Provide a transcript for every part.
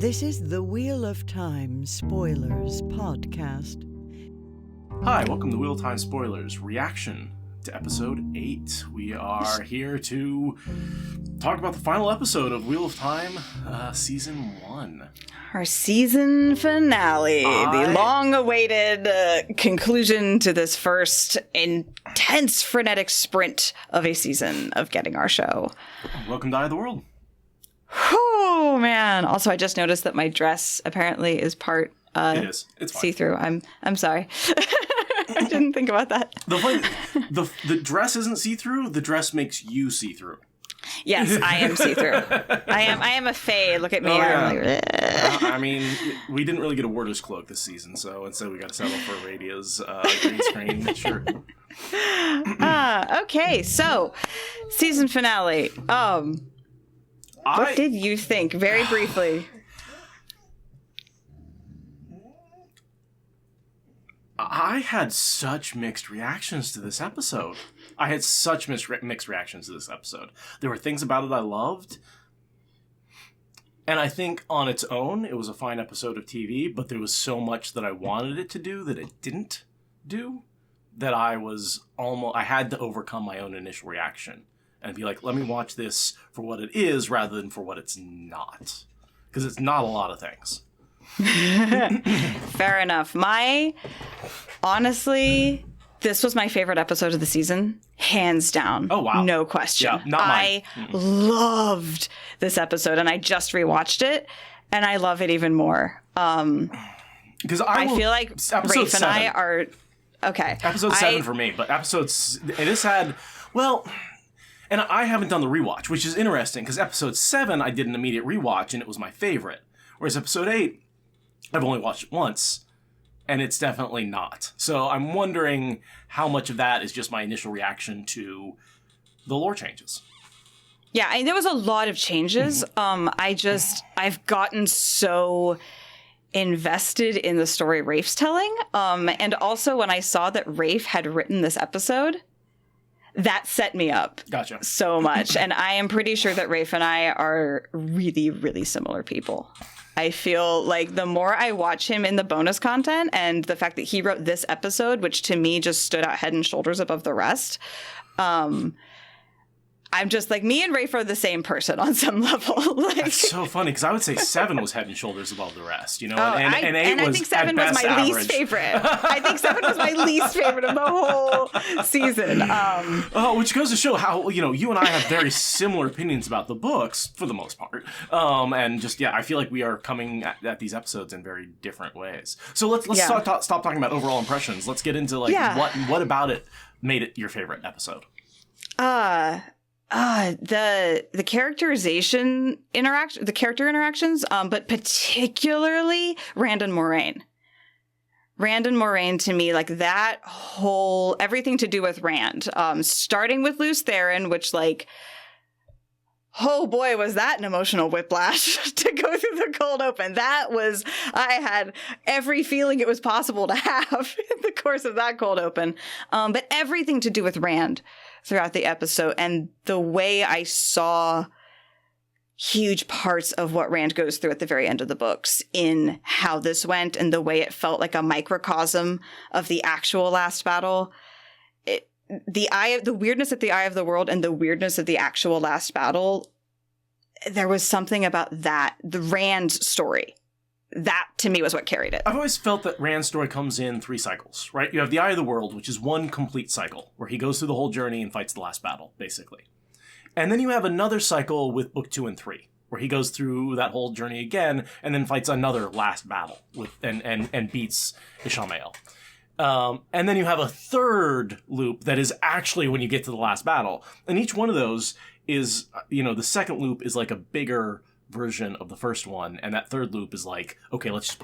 This is the Wheel of Time Spoilers podcast. Hi, welcome to Wheel of Time Spoilers reaction to episode 8. We are here to talk about the final episode of Wheel of Time season 1. Our season finale, the long-awaited conclusion to this first intense, frenetic sprint of a season of getting our show. Welcome to Eye of the World. Oh, man. Also, I just noticed that my dress apparently is part It is. It's fine. see-through. I'm sorry. I didn't think about that. The dress isn't see-through. The dress makes you see-through. Yes, I am see-through. I am a fae. Look at me. Oh, yeah. I'm like, I mean, we didn't really get a warder's cloak this season, so instead we got to settle for Radia's green screen shirt. Okay, so season finale. What did you think? Very briefly. I had such mixed reactions to this episode. There were things about it I loved. And I think on its own, it was a fine episode of TV, but there was so much that I wanted it to do that it didn't do, that I had to overcome my own initial reaction and be like, let me watch this for what it is rather than for what it's not. Because it's not a lot of things. Fair enough. Honestly, this was my favorite episode of the season, hands down. Oh, wow. No question. Yeah, not mine. I loved this episode, and I just rewatched it, and I love it even more. Because I feel like Rafe and I are... Okay. Episode 7 for me, but this had... Well... And I haven't done the rewatch, which is interesting, because episode 7 I did an immediate rewatch, and it was my favorite. Whereas episode 8, I've only watched it once, and it's definitely not. So I'm wondering how much of that is just my initial reaction to the lore changes. Yeah, there was a lot of changes. I've gotten so invested in the story Rafe's telling. And also when I saw that Rafe had written this episode, that set me up so much. And I am pretty sure that Rafe and I are really, really similar people. I feel like the more I watch him in the bonus content and the fact that he wrote this episode, which to me just stood out head and shoulders above the rest, I'm just like, me and Rafe are the same person on some level. That's so funny, because I would say 7 was head and shoulders above the rest, you know? And 8 was, I think 7 was my least favorite. I think 7 was my least favorite of the whole season. Which goes to show how, you and I have very similar opinions about the books, for the most part. And just, I feel like we are coming at these episodes in very different ways. So let's stop talking about overall impressions. Let's get into, what about it made it your favorite episode? The character interactions, but particularly Rand and Moiraine. Rand and Moiraine, to me, like that whole, everything to do with Rand, starting with Luce Theron, which oh boy, was that an emotional whiplash to go through the cold open. I had every feeling it was possible to have in the course of that cold open. But everything to do with Rand throughout the episode, and the way I saw huge parts of what Rand goes through at the very end of the books in how this went, and the way it felt like a microcosm of the actual last battle. The weirdness at the Eye of the World and the weirdness of the actual last battle, there was something about that, the Rand story. That, to me, was what carried it. I've always felt that Rand's story comes in 3 cycles, right? You have the Eye of the World, which is one complete cycle, where he goes through the whole journey and fights the last battle, basically. And then you have another cycle with book 2 and 3, where he goes through that whole journey again, and then fights another last battle and beats Ishamael. And then you have a third loop that is actually when you get to the last battle. And each one of those is, the second loop is like a bigger version of the first one, and that third loop is like, okay, let's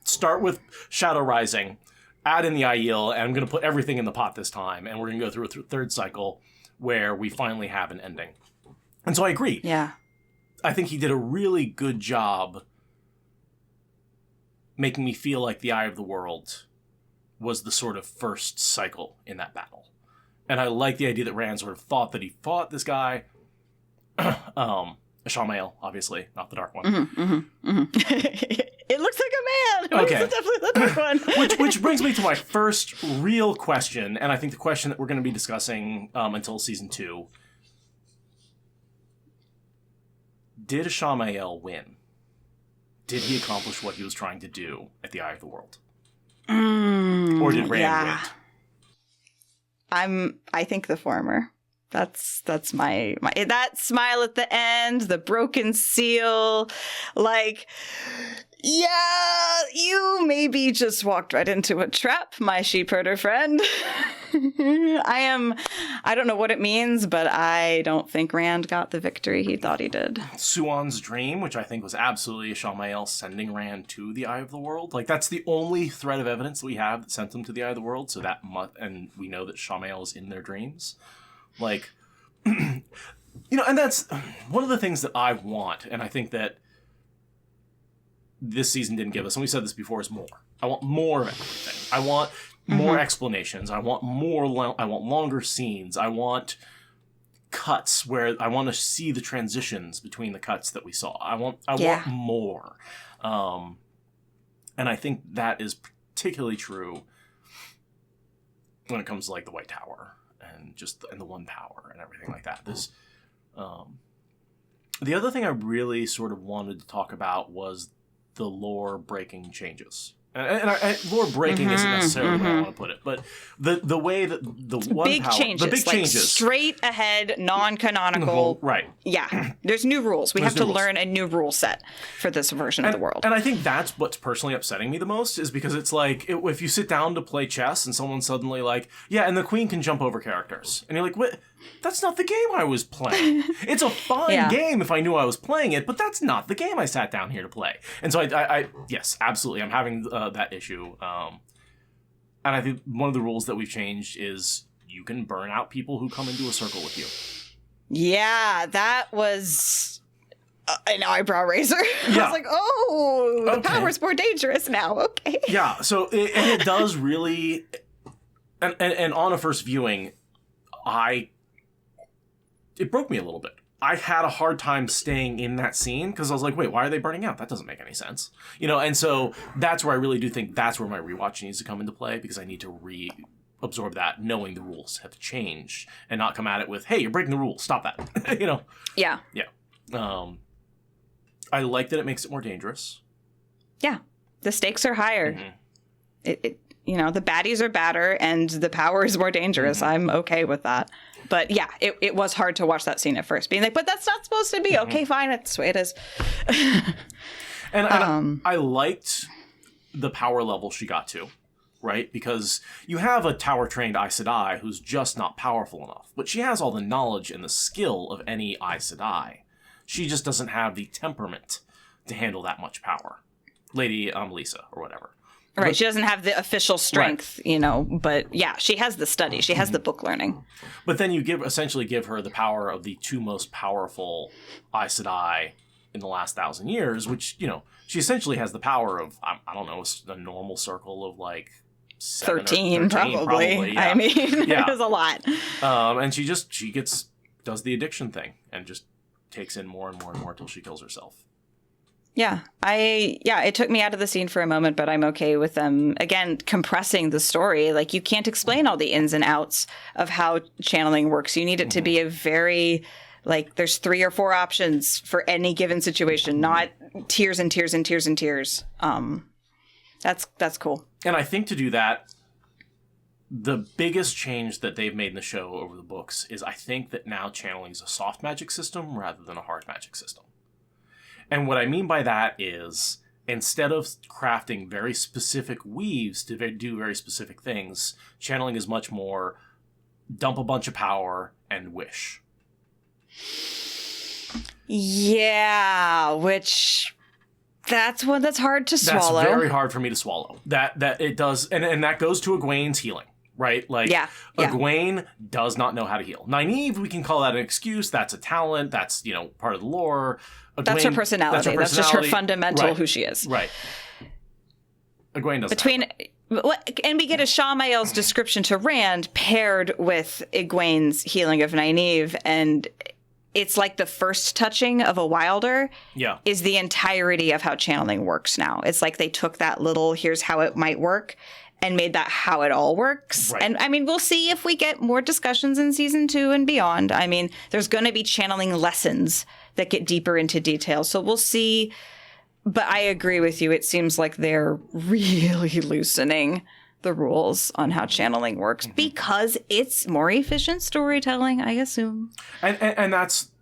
start with Shadow Rising, add in the Aiel, and I'm going to put everything in the pot this time, and we're going to go through a third cycle where we finally have an ending. And so I agree. Yeah. I think he did a really good job making me feel like the Eye of the World was the sort of first cycle in that battle. And I like the idea that Rand sort of thought that he fought this guy, Ishamael, obviously, not the dark one. It looks like a man. Okay. It's definitely the dark one. which brings me to my first real question, and I think the question that we're going to be discussing until season 2. Did Ishamael win? Did he accomplish what he was trying to do at the Eye of the World? Or did Rand win? I think the former. That's my that smile at the end, the broken seal, like, yeah, you maybe just walked right into a trap, my sheep herder friend. I don't know what it means, but I don't think Rand got the victory he thought he did. Suon's dream, which I think was absolutely Ishamael sending Rand to the Eye of the World. Like, that's the only thread of evidence that we have that sent him to the Eye of the World, so and we know that Ishamael is in their dreams. Like, and that's one of the things that I want, and I think that this season didn't give us, and we said this before, is more. I want more of everything. I want more explanations. I want I want longer scenes. I want cuts where I want to see the transitions between the cuts that we saw. I want more. And I think that is particularly true when it comes to, like, the White Tower and the One Power and everything like that. This, the other thing I really sort of wanted to talk about was the lore breaking changes. And lore breaking isn't necessarily the way I want to put it, but the way that the One big Power, changes, the big like changes, straight ahead, non-canonical, right? Yeah, there's new rules. We have to learn a new rule set for this version of the world. And I think that's what's personally upsetting me the most, is because it's like, if you sit down to play chess and someone's suddenly like, yeah, and the queen can jump over characters, and you're like, what? That's not the game I was playing. It's a fine game if I knew I was playing it, but that's not the game I sat down here to play. And so I yes, absolutely, I'm having that issue. And I think one of the rules that we've changed is you can burn out people who come into a circle with you. Yeah, that was an eyebrow raiser. Yeah. I was like, oh, the power's more dangerous now. Okay. Yeah, so it does really, and on a first viewing, it broke me a little bit. I had a hard time staying in that scene because I was like, wait, why are they burning out? That doesn't make any sense. And so that's where I really do think that's where my rewatch needs to come into play, because I need to absorb that, knowing the rules have changed, and not come at it with, hey, you're breaking the rules, stop that. Yeah. Yeah. I like that it makes it more dangerous. Yeah. The stakes are higher. The baddies are badder and the power is more dangerous. I'm okay with that. But yeah, it was hard to watch that scene at first, being like, but that's not supposed to be. Okay, fine. That's the way it is. And I liked the power level she got to, right? Because you have a tower-trained Aes Sedai who's just not powerful enough. But she has all the knowledge and the skill of any Aes Sedai. She just doesn't have the temperament to handle that much power. Lady Lisa, or whatever. Right, she doesn't have the official strength, but yeah, she has the study. She has the book learning. But then you essentially give her the power of the two most powerful Aes Sedai in the last 1,000 years, which, she essentially has the power of, I don't know, a normal circle of like 13 probably. Yeah. I mean, there's a lot. And she does the addiction thing and just takes in more and more and more until she kills herself. Yeah, it took me out of the scene for a moment, but I'm okay with them, again, compressing the story. Like, you can't explain all the ins and outs of how channeling works. You need it to be a very, like, there's 3 or 4 options for any given situation, not tears and tears and tears and tears. That's cool. And I think to do that, the biggest change that they've made in the show over the books is I think that now channeling is a soft magic system rather than a hard magic system. And what I mean by that is, instead of crafting very specific weaves to do very specific things, channeling is much more dump a bunch of power and wish. Yeah, which that's one that's hard to swallow. That's very hard for me to swallow. That it does, and that goes to Egwene's healing, right? Like, Egwene does not know how to heal. Nynaeve, we can call that an excuse. That's a talent. That's, part of the lore. Egwene, that's her personality. That's just her fundamental who she is. Right. Egwene doesn't. And we get Ishamael's description to Rand paired with Egwene's healing of Nynaeve, and it's like the first touching of a Wilder Yeah. is the entirety of how channeling works now. It's like they took that little, here's how it might work, and made that how it all works. Right. And I mean, we'll see if we get more discussions in season 2 and beyond. I mean, there's going to be channeling lessons that get deeper into detail. So we'll see. But I agree with you. It seems like they're really loosening the rules on how channeling works because it's more efficient storytelling, I assume. And that's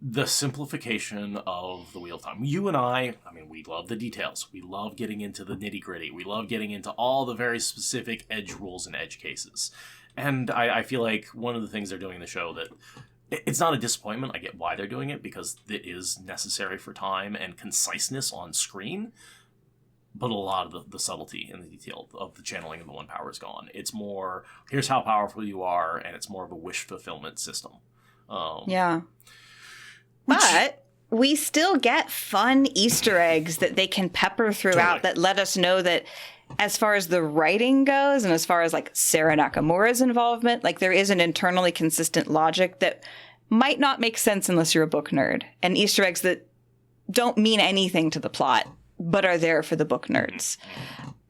the simplification of the Wheel of Time. You and I mean, we love the details. We love getting into the nitty-gritty. We love getting into all the very specific edge rules and edge cases. And I feel like one of the things they're doing in the show that it's not a disappointment. I get why they're doing it because it is necessary for time and conciseness on screen. But a lot of the subtlety and the detail of the channeling and the one power is gone. It's more, here's how powerful you are, and it's more of a wish fulfillment system. Yeah. But we still get fun Easter eggs that they can pepper throughout that let us know that as far as the writing goes and as far as like Sarah Nakamura's involvement, like there is an internally consistent logic that might not make sense unless you're a book nerd, and Easter eggs that don't mean anything to the plot but are there for the book nerds.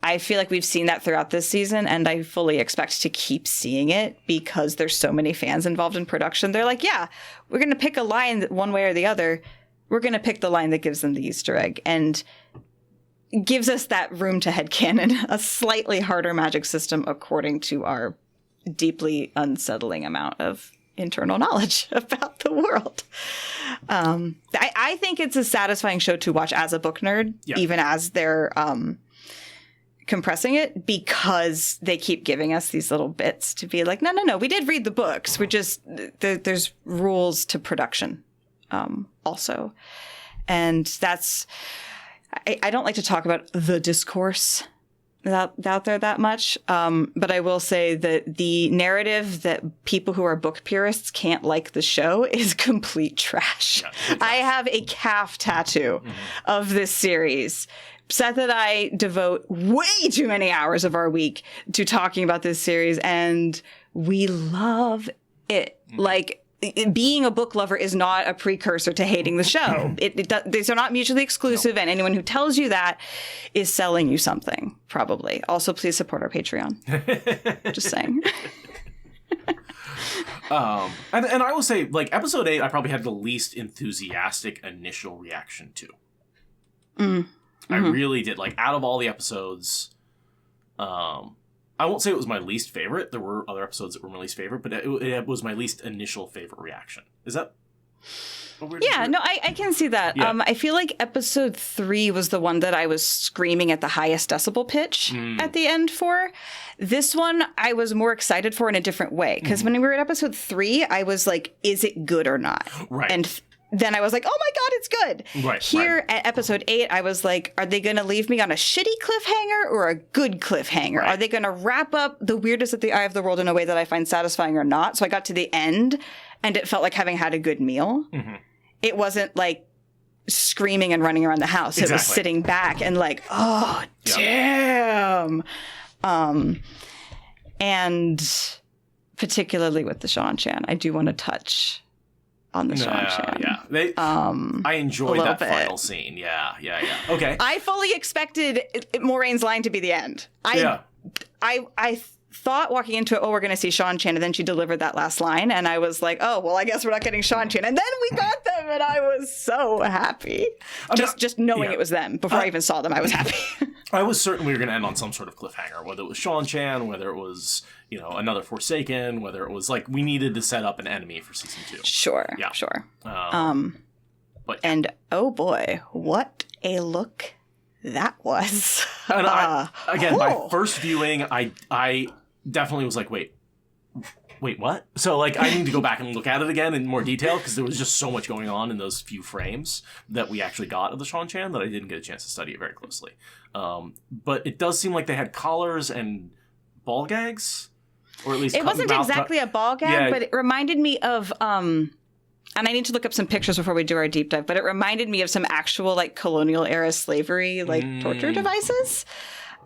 I feel like we've seen that throughout this season, and I fully expect to keep seeing it because there's so many fans involved in production. They're like, yeah, we're going to pick a line that one way or the other. We're going to pick the line that gives them the Easter egg and gives us that room to headcanon a slightly harder magic system according to our deeply unsettling amount of internal knowledge about the world. I think it's a satisfying show to watch as a book nerd, even as they're compressing it, because they keep giving us these little bits to be like, no, we did read the books. We're just, there's rules to production also. And that's, I don't like to talk about the discourse out there that much. But I will say that the narrative that people who are book purists can't like the show is complete trash. Yeah, I have a calf tattoo of this series. Seth and I devote way too many hours of our week to talking about this series, and we love it. Like, being a book lover is not a precursor to hating the show. These are not mutually exclusive, and anyone who tells you that is selling you something, probably. Also, please support our Patreon. Just saying. And I will say, like, episode 8, I probably had the least enthusiastic initial reaction to. I really did. Like, out of all the episodes, I won't say it was my least favorite. There were other episodes that were my least favorite, but it was my least initial favorite reaction. Is that a weird? Yeah, no, I can see that. Yeah. I feel like episode 3 was the one that I was screaming at the highest decibel pitch at the end for. This one, I was more excited for in a different way. Because when we were at episode 3, I was like, is it good or not? Right. And then I was like, oh my God, it's good. Right, Here at episode 8, I was like, are they going to leave me on a shitty cliffhanger or a good cliffhanger? Right. Are they going to wrap up the weirdest at the eye of the world in a way that I find satisfying or not? So I got to the end and it felt like having had a good meal. It wasn't like screaming and running around the house. Exactly. It was sitting back and like, oh, damn. And particularly with the Seanchan, I do want to touch on the Seanchan. Yeah. I enjoyed that final scene. Yeah. Okay. I fully expected Moraine's line to be the end. I thought walking into it, we're going to see Seanchan, and then she delivered that last line, and I was like, oh, well, I guess we're not getting Seanchan. And then we got them, and I was so happy. Just knowing it was them. Before I even saw them, I was happy. I was certain we were going to end on some sort of cliffhanger, whether it was Seanchan, whether it was, another Forsaken, whether it was like we needed to set up an enemy for season 2. Sure. And oh boy, what a look that was. And my first viewing, I definitely was like, wait, what? So, like, I need to go back and look at it again in more detail because there was just so much going on in those few frames that we actually got of the Seanchan that I didn't get a chance to study it very closely. But it does seem like they had collars and ball gags, or at least it wasn't exactly a ball gag, but it reminded me of and I need to look up some pictures before we do our deep dive, but it reminded me of some actual like colonial era slavery like torture devices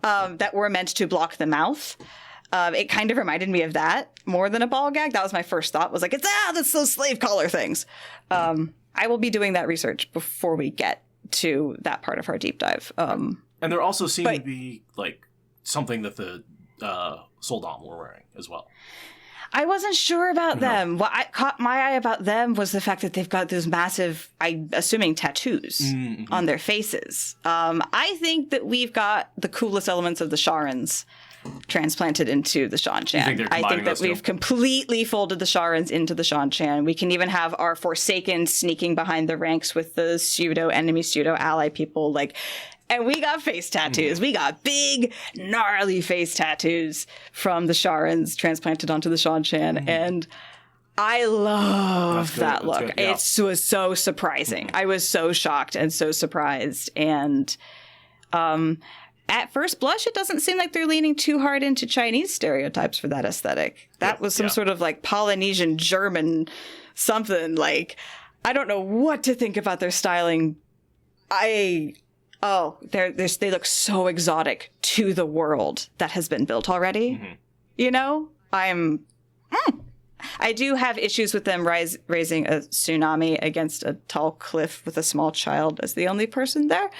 that were meant to block the mouth. It kind of reminded me of that more than a ball gag. That was my first thought, was like, that's those slave collar things. I will be doing that research before we get to that part of our deep dive. And there also seemed to be like something that the Soldam were wearing as well. I wasn't sure about them. What caught my eye about them was the fact that they've got those massive, I'm assuming, tattoos on their faces. I think that we've got the coolest elements of the Sharans transplanted into the Seanchan. I think that we've completely folded the Sharans into the Seanchan. We can even have our Forsaken sneaking behind the ranks with the pseudo-enemy, pseudo-ally people, like... And we got face tattoos. We got big, gnarly face tattoos from the Sharans transplanted onto the Seanchan. And I love that look. Yeah. It was so surprising. I was so shocked and so surprised. And at first blush, it doesn't seem like they're leaning too hard into Chinese stereotypes for that aesthetic. That was some sort of like Polynesian, German something. Like, I don't know what to think about their styling. They look so exotic to the world that has been built already. You know, I do have issues with them raising a tsunami against a tall cliff with a small child as the only person there.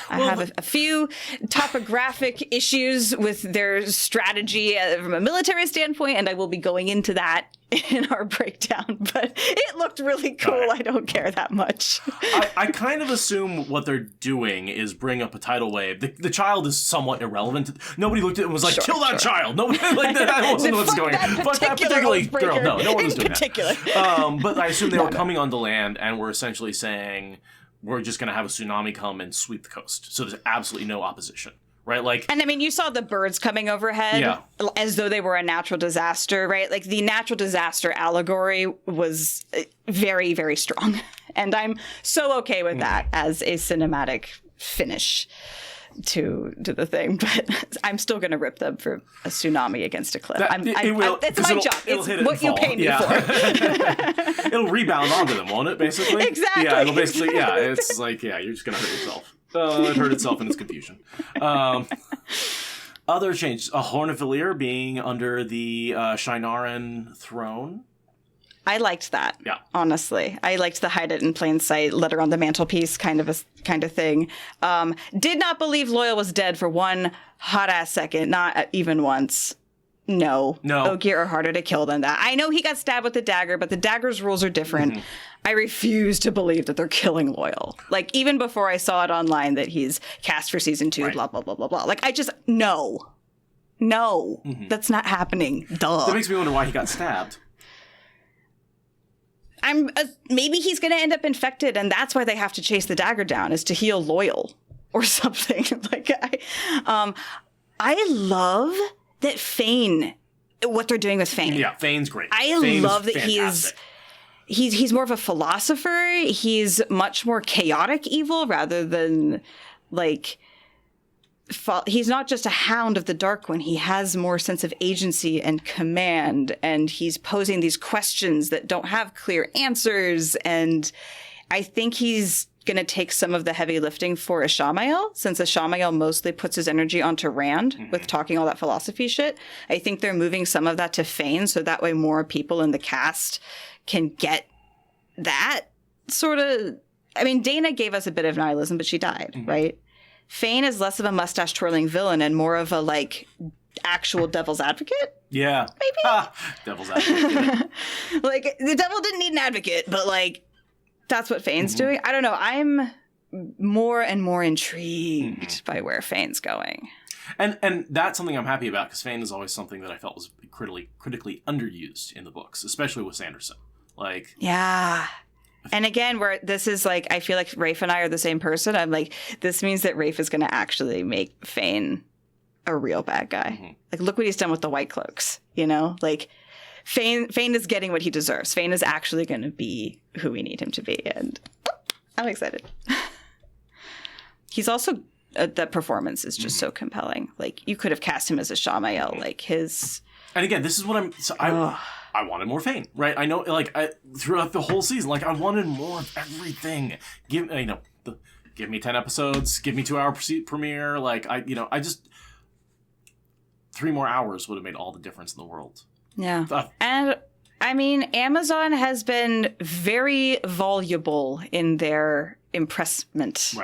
I have a few topographic issues with their strategy from a military standpoint, and I will be going into that in our breakdown, but it looked really cool. Right. I don't care that much. I kind of assume what they're doing is bring up a tidal wave. The child is somewhat irrelevant. Nobody looked at it and was like, kill that child. Nobody like that wasn't what's going on. Fuck that particularly girl. No one was doing that. But I assume they were coming onto land and were essentially saying, we're just going to have a tsunami come and sweep the coast. So there's absolutely no opposition. Right, like, and I mean, you saw the birds coming overhead as though they were a natural disaster, right? Like the natural disaster allegory was very, very strong, and I'm so okay with that as a cinematic finish to the thing. But I'm still going to rip them for a tsunami against a cliff. It's my job. It's what you pay me for. It'll rebound onto them, won't it? Basically, exactly. Yeah, it'll basically. Yeah, it's like you're just going to hurt yourself. It hurt itself in its confusion. Other changes. A Horn of Valir being under the Shienaran throne. I liked that. Yeah. Honestly. I liked the hide it in plain sight, letter on the mantelpiece kind of thing. Did not believe Loial was dead for one hot-ass second. Not even once. No. Ogier are harder to kill than that. I know he got stabbed with the dagger, but the dagger's rules are different. I refuse to believe that they're killing Loial. Like, even before I saw it online that he's cast for season 2, blah, blah, blah, blah, blah. Like, I just, no, that's not happening. Duh. That makes me wonder why he got stabbed. Maybe he's going to end up infected, and that's why they have to chase the dagger down, is to heal Loial or something. Like, I love that Fane, what they're doing with Fane. Yeah, Fane's great. Fane's love that fantastic. He's more of a philosopher. He's much more chaotic evil rather than like he's not just a hound of the Dark One. He has more sense of agency and command, and he's posing these questions that don't have clear answers. And I think he's going to take some of the heavy lifting for Ishamael, since Ishamael mostly puts his energy onto Rand with talking all that philosophy shit. I think they're moving some of that to Fane, so that way more people in the cast can get that sort of... I mean, Dana gave us a bit of nihilism, but she died, right? Fane is less of a mustache-twirling villain and more of a, like, actual devil's advocate? Yeah. Maybe? Devil's advocate. Like, the devil didn't need an advocate, but, like, that's what Fane's doing. I don't know. I'm more and more intrigued by where Fane's going. And that's something I'm happy about, because Fane is always something that I felt was critically underused in the books, especially with Sanderson. Like, yeah. And again, where this is like, I feel like Rafe and I are the same person. I'm like, this means that Rafe is going to actually make Fane a real bad guy. Like, look what he's done with the White Cloaks, you know? Like, Fane is getting what he deserves. Fane is actually going to be who we need him to be. And I'm excited. He's also, that performance is just so compelling. Like, you could have cast him as a Ishamael. Like, his... And again, this is what I wanted more Fane, right? I know, like, throughout the whole season, like, I wanted more of everything. Give me 10 episodes, give me 2-hour premiere, like, I just... 3 more hours would have made all the difference in the world. Yeah. And I mean, Amazon has been very voluble in their impressiveness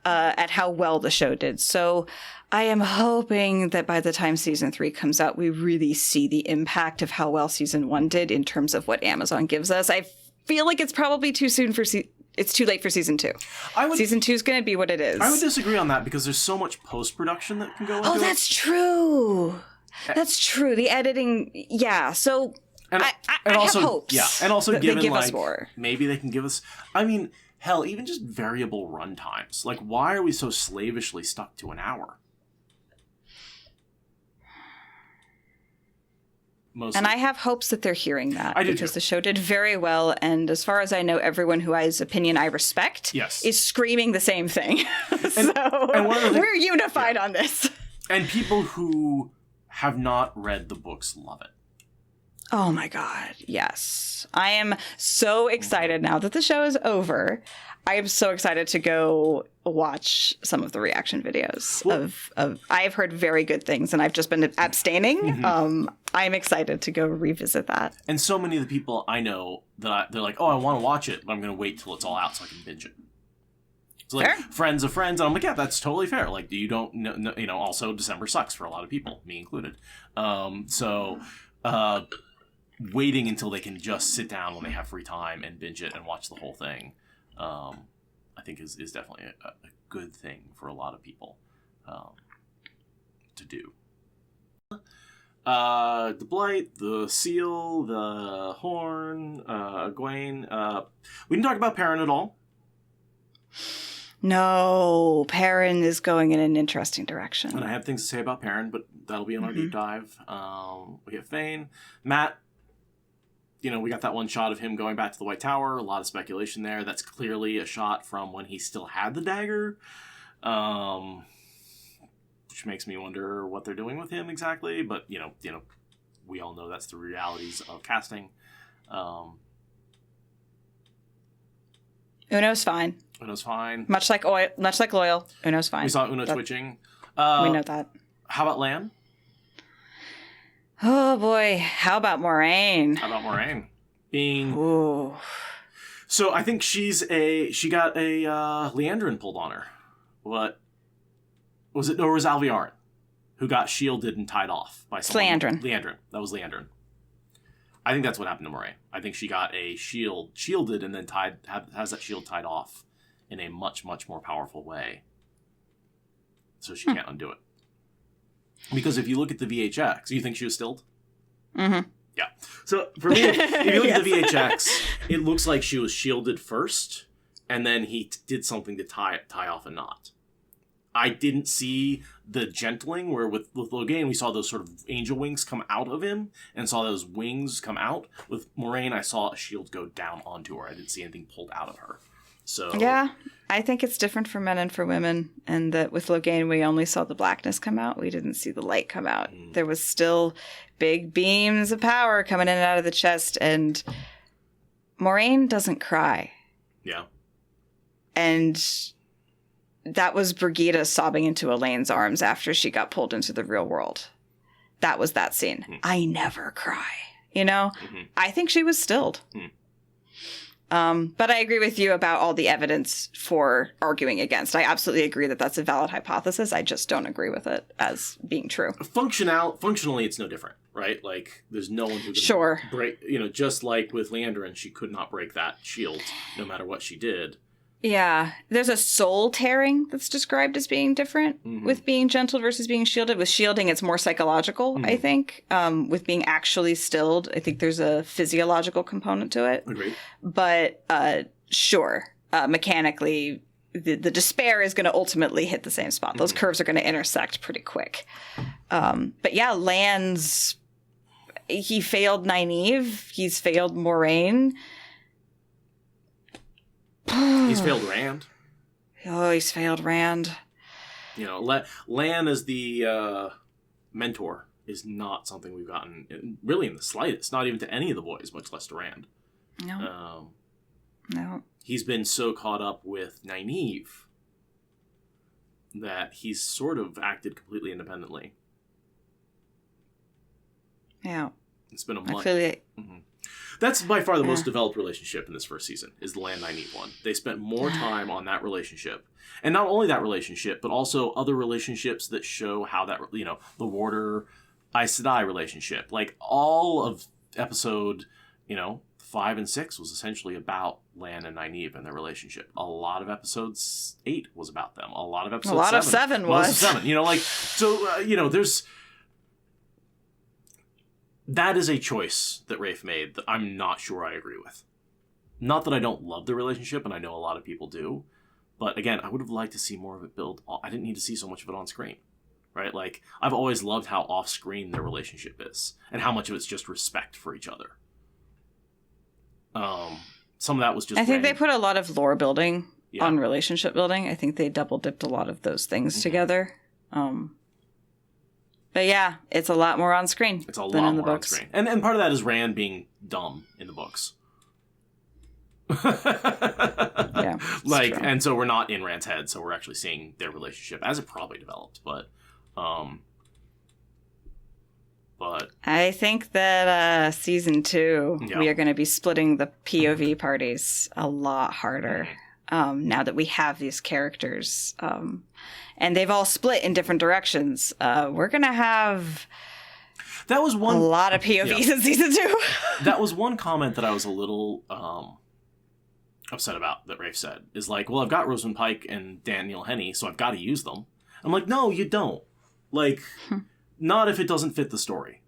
at how well the show did. So I am hoping that by the time season 3 comes out, we really see the impact of how well season 1 did in terms of what Amazon gives us. I feel like it's probably too soon for it's too late for season 2. Season 2 is going to be what it is. I would disagree on that because there's so much post-production that can go into it. Oh, that's true. That's true. The editing, yeah. So I also, have hopes. Yeah, and also that given they give like us more. Maybe they can give us. I mean, hell, even just variable run times. Like, why are we so slavishly stuck to an hour? Mostly. And I have hopes that they're hearing that because too. the show did very well. And as far as I know, everyone who has opinion I respect is screaming the same thing. So we're unified on this. And people who have not read the books love it. Oh my God, yes. I am so excited now that the show is over. I am so excited to go watch some of the reaction videos of I've heard very good things and I've just been abstaining. Mm-hmm. I'm excited to go revisit that. And so many of the people I know that they're like, oh, I want to watch it, but I'm going to wait till it's all out so I can binge it. So like friends of friends, and I'm like, yeah, that's totally fair. Like, you don't know, you know, also December sucks for a lot of people, me included. Waiting until they can just sit down when they have free time and binge it and watch the whole thing, I think is definitely a good thing for a lot of people to do. The Blight, the Seal, the Horn, Egwene. We didn't talk about Perrin at all. No, Perrin is going in an interesting direction. And I have things to say about Perrin, but that'll be in our deep dive. We have Fane. Matt, you know, we got that one shot of him going back to the White Tower. A lot of speculation there. That's clearly a shot from when he still had the dagger. Which makes me wonder what they're doing with him exactly. But, you know, we all know that's the realities of casting. Uno's fine. Uno's fine. Much like Loyal, Uno's fine. We saw Uno twitching. We know that. How about Lan? Oh boy, how about Moiraine? Ooh. So I think she got a Liandrin pulled on her. What was it? Or was Alviarin who got shielded and tied off by someone? Liandrin. That was Liandrin. I think that's what happened to Moiraine. I think she got a shielded and then has that shield tied off in a much, much more powerful way. So she can't undo it. Because if you look at the VHX, you think she was stilled? Mm-hmm. Yeah. So for me, if you look at the VHX, it looks like she was shielded first, and then he did something to tie off a knot. I didn't see the gentling where with Logain we saw those sort of angel wings come out of him and saw those wings come out. With Moiraine, I saw a shield go down onto her. I didn't see anything pulled out of her. So yeah, I think it's different for men and for women, and that with Logain we only saw the blackness come out. We didn't see the light come out. There was still big beams of power coming in and out of the chest, and Moiraine doesn't cry. Yeah. And that was Brigida sobbing into Elaine's arms after she got pulled into the real world. That was that scene. I never cry, you know? I think she was stilled. But I agree with you about all the evidence for arguing against. I absolutely agree that that's a valid hypothesis. I just don't agree with it as being true. Functionally, it's no different, right? Like, there's no one who could break, you know, just like with Liandrin, she could not break that shield no matter what she did. Yeah. There's a soul tearing that's described as being different with being gentle versus being shielded. With shielding, it's more psychological, I think. With being actually stilled, I think there's a physiological component to it. Agreed. But sure, mechanically, the despair is going to ultimately hit the same spot. Those curves are going to intersect pretty quick. But yeah, he failed Nynaeve. He's failed Moiraine. He's failed Rand. Oh, he's failed Rand. You know, Lan as the mentor is not something we've gotten really in the slightest. Not even to any of the boys, much less to Rand. No. No. He's been so caught up with Nynaeve that he's sort of acted completely independently. Yeah. It's been a month. That's by far the most developed relationship in this first season, is the Lan Nynaeve one. They spent more time on that relationship. And not only that relationship, but also other relationships that show how that, the Warder Aes Sedai relationship. Like, all of episode, 5 and 6 was essentially about Lan and Nynaeve and their relationship. A lot of episodes 8 was about them. A lot of episodes 7. A lot of 7 was. There's... That is a choice that Rafe made that I'm not sure I agree with. Not that I don't love the relationship, and I know a lot of people do, but again, I would have liked to see more of it build. I didn't need to see so much of it on screen, right? Like, I've always loved how off-screen their relationship is, and how much of it's just respect for each other. Some of that was just... I think they put a lot of lore building on relationship building. I think they double-dipped a lot of those things together. But yeah, it's a lot more on screen. It's a lot more on screen. And part of that is Rand being dumb in the books. Yeah. Like, true. And so we're not in Rand's head, so we're actually seeing their relationship as it probably developed. But I think that season 2, we are going to be splitting the POV parties a lot harder now that we have these characters. And they've all split in different directions. We're going to have a lot of POVs in season 2. That was one comment that I was a little upset about that Rafe said. Is like, well, I've got Rosamund Pike and Daniel Henney, so I've got to use them. I'm like, no, you don't. Like, not if it doesn't fit the story.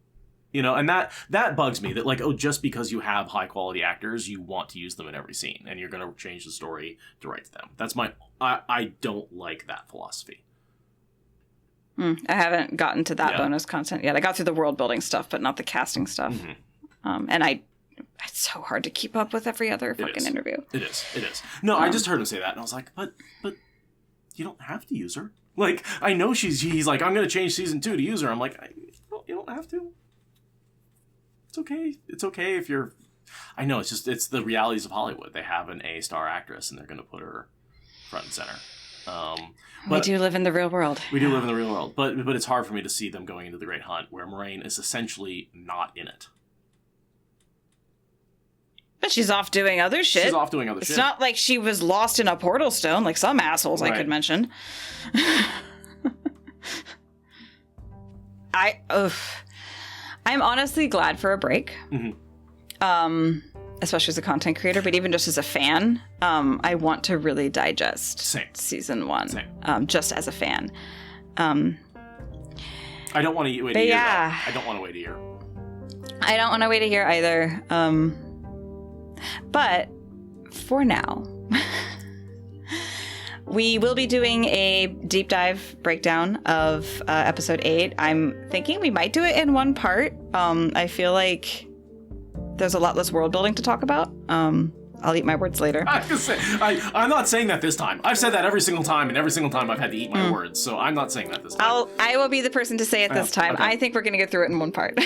And that bugs me, that like, oh, just because you have high quality actors, you want to use them in every scene, and you're going to change the story to write to them. That's I don't like that philosophy. I haven't gotten to that bonus content yet. I got through the world building stuff, but not the casting stuff. And it's so hard to keep up with every other fucking interview. It is. No, I just heard him say that, and I was like, but you don't have to use her. Like, I know he's like, I'm going to change season 2 to use her. I'm like, you don't have to. It's okay. It's okay if you're... I know, it's the realities of Hollywood. They have an A-star actress, and they're going to put her front and center. We do live in the real world. We do live in the real world. But it's hard for me to see them going into the Great Hunt, where Moiraine is essentially not in it. But she's off doing other shit. It's not like she was lost in a portal stone, like some assholes I could mention. I'm honestly glad for a break. Especially as a content creator, but even just as a fan, I want to really digest season 1. Just as a fan. I don't want to wait a year. I don't want to wait a year. I don't want to wait a year either. But for now, we will be doing a deep dive breakdown of episode 8. I'm thinking we might do it in one part. I feel like there's a lot less world building to talk about. I'll eat my words later. I'm not saying that this time. I've said that every single time, and every single time I've had to eat my words, so I'm not saying that this time. I will be the person to say it this time. Okay. I think we're going to get through it in one part.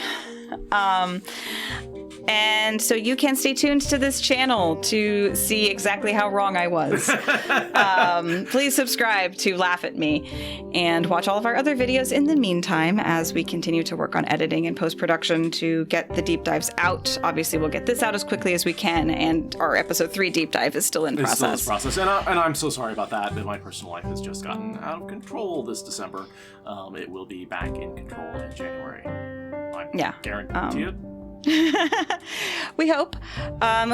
And so you can stay tuned to this channel to see exactly how wrong I was. Please subscribe to laugh at me and watch all of our other videos in the meantime as we continue to work on editing and post-production to get the deep dives out. Obviously, we'll get this out as quickly as we can, and our episode 3 deep dive is still in process. It's still in process, and I'm so sorry about that, but my personal life has just gotten out of control this December. It will be back in control in January. I guarantee it. We hope.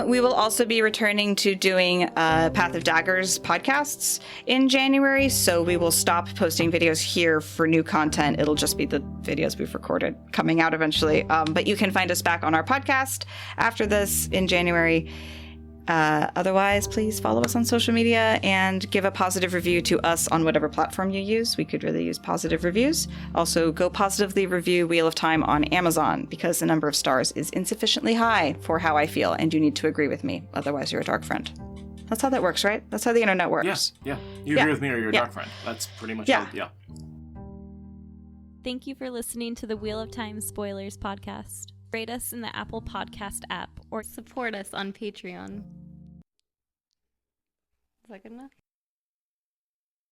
We will also be returning to doing Path of Daggers podcasts in January, so we will stop posting videos here for new content. It'll just be the videos we've recorded coming out eventually. But you can find us back on our podcast after this in January. Otherwise, please follow us on social media and give a positive review to us on whatever platform you use. We could really use positive reviews. Also, go positively review Wheel of Time on Amazon because the number of stars is insufficiently high for how I feel, and you need to agree with me. Otherwise, you're a dark friend. That's how that works, right? That's how the internet works. Yeah. You agree with me or you're a dark friend. That's pretty much how, Thank you for listening to the Wheel of Time Spoilers podcast. Rate us in the Apple Podcast app or support us on Patreon. Is that good enough?